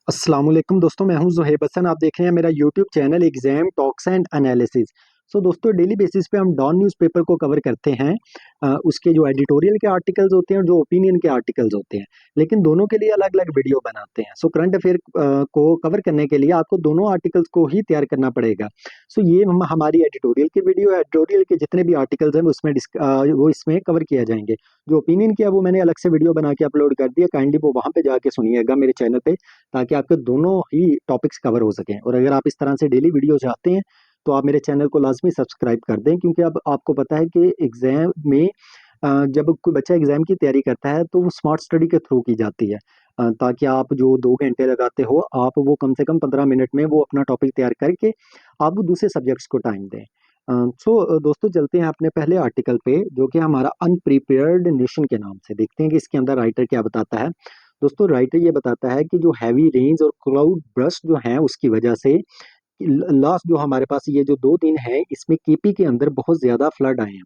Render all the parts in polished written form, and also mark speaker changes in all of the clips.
Speaker 1: अस्सलाम वालेकुम दोस्तों, मैं हूं ज़ुहैब हसन। आप देख रहे हैं मेरा YouTube channel exam talks and analysis. दोस्तों, डेली बेसिस पे हम डॉन न्यूज़पेपर को कवर करते हैं। उसके जो एडिटोरियल के आर्टिकल्स होते हैं और जो ओपिनियन के आर्टिकल्स होते हैं, लेकिन दोनों के लिए अलग अलग वीडियो बनाते हैं। करंट अफेयर को कवर करने के लिए आपको दोनों आर्टिकल्स को ही तैयार करना पड़ेगा। ये हमारी एडिटोरियल की वीडियो है। एडिटोरियल के जितने भी आर्टिकल्स हैं वो इसमें कवर किया जाएंगे। जो ओपिनियन किया वो मैंने अलग से वीडियो बना के अपलोड कर दिया। काइंडली वो वहाँ पे जाके सुनिएगा मेरे चैनल पे, ताकि आपके दोनों ही टॉपिक्स कवर हो सकें। और अगर आप इस तरह से डेली वीडियो चाहते हैं तो आप मेरे चैनल को लाजमी सब्सक्राइब कर दें, क्योंकि अब आपको पता है कि एग्जाम में जब कोई बच्चा एग्जाम की तैयारी करता है तो वो स्मार्ट स्टडी के थ्रू की जाती है। ताकि आप जो 2 घंटे लगाते हो, आप वो कम से कम 15 मिनट में वो अपना टॉपिक तैयार करके आप वो दूसरे सब्जेक्ट्स को टाइम दें। दोस्तों, चलते हैं अपने पहले आर्टिकल पे, जो कि हमारा अनप्रिपेयर्ड नेशन के नाम से। देखते हैं कि इसके अंदर राइटर क्या बताता है। दोस्तों, राइटर ये बताता है कि जो हैवी रेन्स और क्लाउड बर्स्ट जो हैं उसकी वजह से लास्ट जो हमारे पास ये जो 2 दिन है, इसमें केपी के अंदर बहुत ज्यादा फ्लड आए हैं,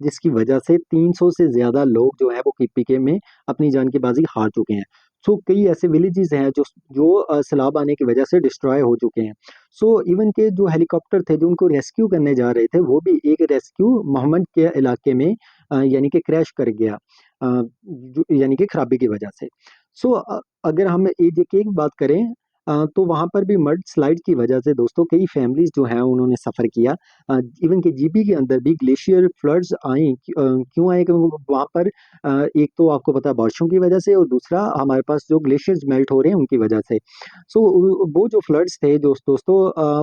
Speaker 1: जिसकी वजह से 300 से ज्यादा लोग जो है वो केपी के में अपनी जान की बाजी हार चुके हैं। कई ऐसे विलेजेस हैं जो जो सैलाब आने की वजह से डिस्ट्रॉय हो चुके हैं। इवन के जो हेलीकॉप्टर थे जो उनको रेस्क्यू करने जा रहे थे, वो भी एक रेस्क्यू मोहम्मद के इलाके में यानी कि क्रैश कर गया, यानी कि खराबी की वजह से। अगर हम एक बात करें, तो वहां पर भी मड स्लाइड की वजह से दोस्तों कई फैमिलीज जो हैं उन्होंने सफर किया। इवन के जीपी के अंदर भी ग्लेशियर फ्लड्स आए। क्यों आए? क्योंकि वहां पर एक तो आपको पता है बारिशों की वजह से, और दूसरा हमारे पास जो ग्लेशियर्स मेल्ट हो रहे हैं उनकी वजह से। वो जो फ्लड्स थे दोस्तों,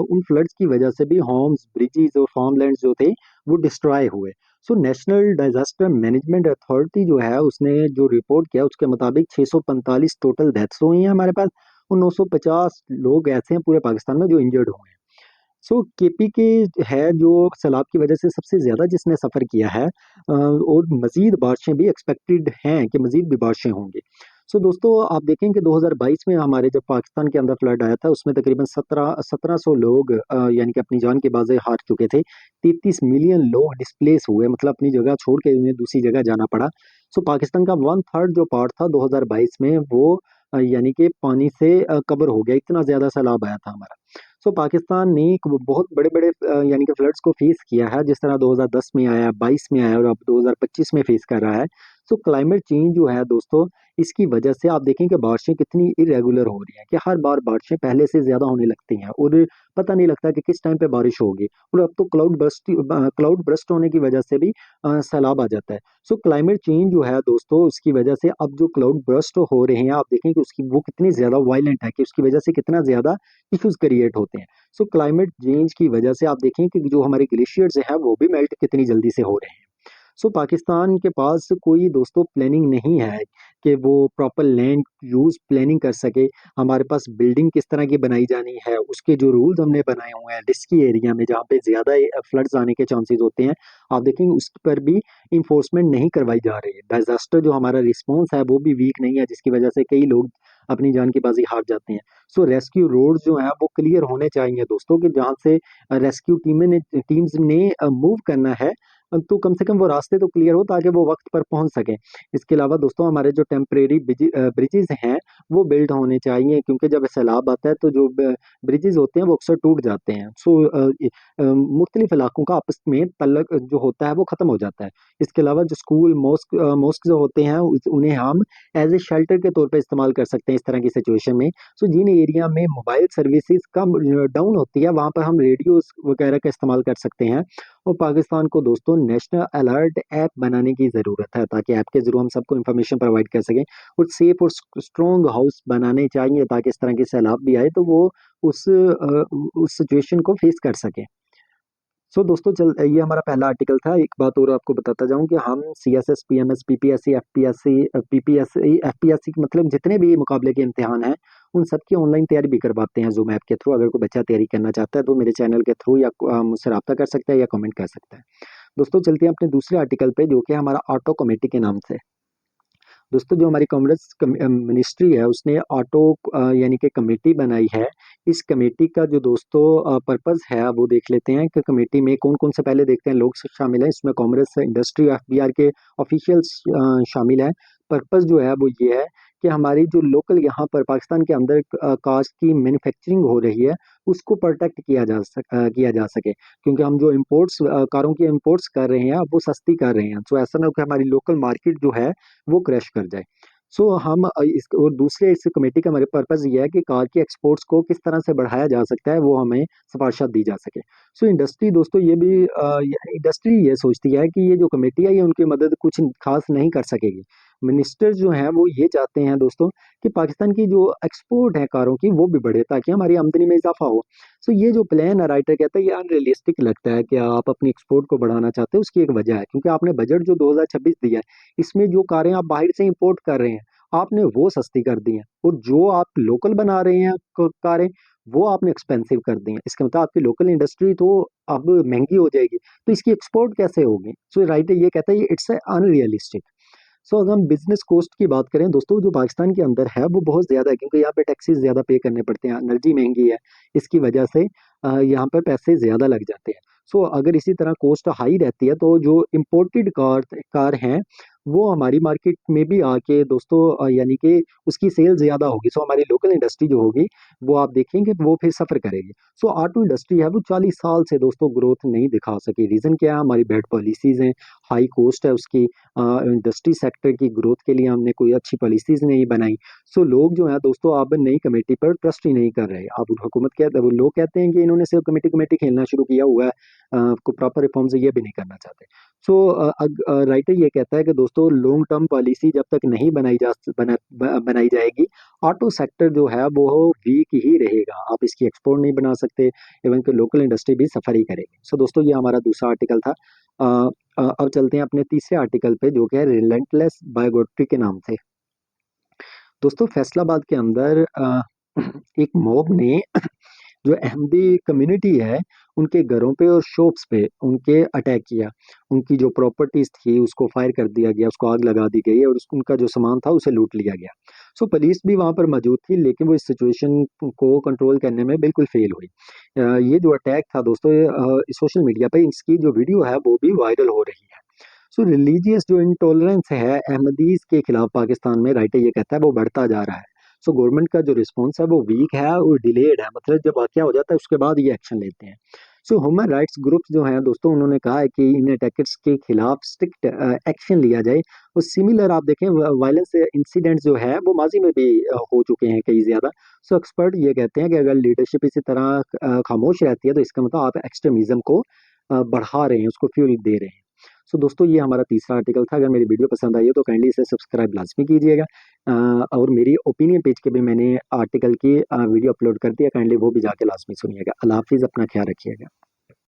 Speaker 1: उन फ्लड्स की वजह से भी होम्स, ब्रिजेस और फार्मलैंड्स जो थे वो डिस्ट्रॉय हुए। नेशनल डिजास्टर मैनेजमेंट अथॉरिटी जो है उसने जो रिपोर्ट किया उसके मुताबिक 645 टोटल डेथ्स हुई हैं हमारे पास, और 950 लोग ऐसे हैं पूरे पाकिस्तान में जो इंजर्ड हुए हैं। केपी के है जो सैलाब की वजह से सबसे ज्यादा जिसने सफर किया है, और मजीद बारिशें भी एक्सपेक्टेड हैं कि मजीद भी बारिशें होंगी। दोस्तों, आप देखें कि 2022 में हमारे जब पाकिस्तान के अंदर फ्लड आया था, उसमें तकरीबन 1700 लोग यानी कि अपनी जान की बाजी हार चुके थे। 33 मिलियन लोग डिस्प्लेस हुए, मतलब अपनी जगह छोड़ के उन्हें दूसरी जगह जाना पड़ा। पाकिस्तान का 1/3 जो पार्ट था 2022 में, वो यानी कि पानी से कवर हो गया, इतना ज्यादा सैलाब आया था हमारा। पाकिस्तान ने एक बहुत बड़े बड़े यानी कि फ्लड्स को फेस किया है, जिस तरह 2010 में आया, 22 में आया और अब 2025 में फेस कर रहा है। क्लाइमेट चेंज जो है दोस्तों, इसकी वजह से आप देखें कि बारिशें कितनी इरेगुलर हो रही हैं, कि हर बार बारिशें पहले से ज्यादा होने लगती हैं और पता नहीं लगता कि किस टाइम पे बारिश होगी। और अब तो क्लाउड बर्स्ट होने की वजह से भी सैलाब आ जाता है। क्लाइमेट चेंज जो है दोस्तों, उसकी वजह से अब जो क्लाउड बर्स्ट हो रहे हैं, आप देखें कि उसकी वो कितनी ज्यादा वायलेंट है, कि उसकी वजह से कितना ज्यादा इश्यूज क्रिएट होते हैं। क्लाइमेट चेंज की वजह से आप देखें कि जो हमारे ग्लेशियर्स हैं वो भी मेल्ट कितनी जल्दी से हो रहे हैं। पाकिस्तान के पास कोई दोस्तों प्लानिंग नहीं है कि वो प्रॉपर लैंड यूज प्लानिंग कर सके। हमारे पास बिल्डिंग किस तरह की बनाई जानी है, उसके जो रूल्स हमने बनाए हुए हैं रिस्की एरिया में जहाँ पे ज्यादा फ्लड्स आने के चांसेस होते हैं, आप देखेंगे उस पर भी इंफोर्समेंट नहीं करवाई जा रही है। डिजास्टर जो हमारा रिस्पॉन्स है वो भी वीक नहीं है, जिसकी वजह से कई लोग अपनी जान की बाजी हार जाते हैं। रेस्क्यू रोड जो है वो क्लियर होने चाहिए दोस्तों, कि जहाँ से रेस्क्यू टीम्स ने मूव करना है, तो कम से कम वो रास्ते तो क्लियर हो ताकि वो वक्त पर पहुंच सके। इसके अलावा दोस्तों, हमारे जो टेम्परेरी ब्रिजेस हैं वो बिल्ड होने चाहिए, क्योंकि जब सैलाब आता है तो जो ब्रिजेस होते हैं वो अक्सर टूट जाते हैं। मुख्तलिफ इलाकों का आपस में तल्लक जो होता है वो खत्म हो जाता है। इसके अलावा जो स्कूल मॉस्क जो होते हैं उन्हें हम एज ए शेल्टर के तौर पर इस्तेमाल कर सकते हैं इस तरह की सिचुएशन में। जिन एरिया में मोबाइल सर्विसेज कम डाउन होती है, वहां पर हम रेडियोस वगैरह का इस्तेमाल कर सकते हैं। और पाकिस्तान को दोस्तों नेशनल अलर्ट ऐप बनाने की ज़रूरत है, ताकि ऐप के जरिए हम सबको इन्फॉर्मेशन प्रोवाइड कर सकें। और सेफ और स्ट्रॉन्ग हाउस बनाने चाहिए, ताकि इस तरह की सैलाब भी आए तो वो उस सिचुएशन को फेस कर सके। दोस्तों, ये हमारा पहला आर्टिकल था। एक बात और आपको बताता जाऊं कि हम CSS PMS PPSC FPSC PPSC FPSC मतलब जितने भी मुकाबले के इम्तिहान हैं उन सब की ऑनलाइन तैयारी भी करवाते हैं जूम ऐप के थ्रू। अगर कोई बच्चा तैयारी करना चाहता है तो मेरे चैनल के थ्रू या मुझसे रब्ता कर सकता है या कमेंट कर सकता है। दोस्तों, चलते हैं अपने दूसरे आर्टिकल पे, जो कि हमारा ऑटो कमेटी के नाम से। दोस्तों, जो हमारी कॉमर्स मिनिस्ट्री है उसने ऑटो यानी कि कमेटी बनाई है। इस कमेटी का जो दोस्तों पर्पस है वो देख लेते हैं कि कमेटी में कौन कौन से, पहले देखते हैं लोग शामिल हैं इसमें। कॉमर्स इंडस्ट्री FBR के ऑफिशियल्स शामिल हैं। पर्पस जो है वो ये है कि हमारी जो लोकल यहाँ पर पाकिस्तान के अंदर कार्स की मैन्युफैक्चरिंग हो रही है उसको प्रोटेक्ट किया जा सके, क्योंकि हम जो इम्पोर्ट्स कारों की इम्पोर्ट्स कर रहे हैं वो सस्ती कर रहे हैं। सो ऐसा ना हो कि हमारी लोकल मार्केट जो है वो क्रैश कर जाए। सो हम इस और दूसरे इस कमेटी का हमारे पर्पज़ ये है कि कार की एक्सपोर्ट्स को किस तरह से बढ़ाया जा सकता है वो हमें सिफारिशात दी जा सके। सो इंडस्ट्री दोस्तों ये भी इंडस्ट्री ये सोचती है कि ये जो कमेटी है ये उनकी मदद कुछ खास नहीं कर सकेगी। मिनिस्टर जो हैं वो ये चाहते हैं दोस्तों कि पाकिस्तान की जो एक्सपोर्ट है कारों की वो भी बढ़े ताकि हमारी आमदनी में इजाफा हो। सो ये जो प्लान है राइटर कहता है ये अनरियलिस्टिक लगता है कि आप अपनी एक्सपोर्ट को बढ़ाना चाहते हैं। उसकी एक वजह है क्योंकि आपने बजट जो 2026 दिया है इसमें जो कारें आप बाहर से इंपोर्ट कर रहे हैं आपने वो सस्ती कर दी हैं, और जो आप लोकल बना रहे हैं कारें वो आपने एक्सपेंसिव कर दी हैं। इसका मतलब आपकी लोकल इंडस्ट्री तो अब महंगी हो जाएगी, तो इसकी एक्सपोर्ट कैसे होगी। सो राइटर ये कहता है इट्स अनरियलिस्टिक। सो अगर हम बिजनेस कोस्ट की बात करें दोस्तों जो पाकिस्तान के अंदर है वो बहुत ज़्यादा है, क्योंकि यहाँ पे टैक्सेस ज़्यादा पे करने पड़ते हैं, एनर्जी महंगी है, इसकी वजह से यहाँ पर पैसे ज़्यादा लग जाते हैं। सो अगर इसी तरह कॉस्ट हाई रहती है तो जो इम्पोर्टेड कार हैं वो हमारी मार्केट में भी आके दोस्तों यानी कि उसकी सेल ज़्यादा होगी। सो हमारी लोकल इंडस्ट्री जो होगी वो आप देखेंगे वो फिर सफ़र करेगी। सो ऑटो इंडस्ट्री है वो 40 साल से दोस्तों ग्रोथ नहीं दिखा सकी। रीज़न क्या है, हमारी बैड पॉलिसीज़ हैं, हाई कॉस्ट है उसकी, इंडस्ट्री सेक्टर की ग्रोथ के लिए हमने कोई अच्छी पॉलिसीज नहीं बनाई। सो लोग जो है दोस्तों अब नई कमेटी पर ट्रस्ट ही नहीं कर रहे। अब हुकूमत कहते वो लोग कहते हैं कि इन्होंने सिर्फ कमेटी कमेटी खेलना शुरू किया हुआ है, को प्रॉपर रिफॉर्म्स ये भी नहीं करना चाहते। सो राइटर ये कहता है कि दोस्तों लॉन्ग टर्म पॉलिसी जब तक नहीं बनाई जाएगी ऑटो सेक्टर जो है वो वीक ही रहेगा। आप इसकी एक्सपोर्ट नहीं बना सकते, इवन कि लोकल इंडस्ट्री भी सफर ही करेगी। सो दोस्तों ये हमारा दूसरा आर्टिकल था। अब चलते हैं अपने तीसरे आर्टिकल पे जो कि है रिलेंटलेस बायोगोट्री के नाम से। दोस्तों फैसलाबाद के अंदर एक मॉब ने जो अहमदी कम्युनिटी है उनके घरों पे और शॉप्स पे उनके अटैक किया। उनकी जो प्रॉपर्टीज थी उसको फायर कर दिया गया, उसको आग लगा दी गई और उनका जो सामान था उसे लूट लिया गया। सो पुलिस भी वहां पर मौजूद थी लेकिन वो इस सिचुएशन को कंट्रोल करने में बिल्कुल फेल हुई। ये जो अटैक था दोस्तों सोशल मीडिया पे इसकी जो वीडियो है वो भी वायरल हो रही है। सो रिलीजियस जो इंटॉलरेंस है अहमदीज के खिलाफ पाकिस्तान में राइटर ये कहता है वो बढ़ता जा रहा है। सो गवर्नमेंट का जो रिस्पॉन्स है वो वीक है और डिलेड है, मतलब जब वाकया हो जाता है उसके बाद ये एक्शन लेते हैं। सो ह्यूमन राइट्स ग्रुप्स जो हैं दोस्तों उन्होंने कहा है कि इन अटैकर्स के खिलाफ स्ट्रिक्ट एक्शन लिया जाए। और सिमिलर आप देखें वायलेंस इंसिडेंट जो है वो माजी में भी हो चुके हैं कई ज्यादा। सो एक्सपर्ट ये कहते हैं कि अगर लीडरशिप इसी तरह खामोश रहती है तो इसका मतलब आप एक्सट्रीमिज्म को बढ़ा रहे हैं, उसको फ्यूल दे रहे हैं। सो दोस्तों ये हमारा तीसरा आर्टिकल था। अगर मेरी वीडियो पसंद आई हो तो काइंडली इसे सब्सक्राइब लाजमी कीजिएगा। और मेरी ओपिनियन पेज के भी मैंने आर्टिकल की वीडियो अपलोड कर दिया, काइंडली वो भी जाके लाजमी सुनिएगा। अल्लाह हाफिज़, अपना ख्याल रखिएगा।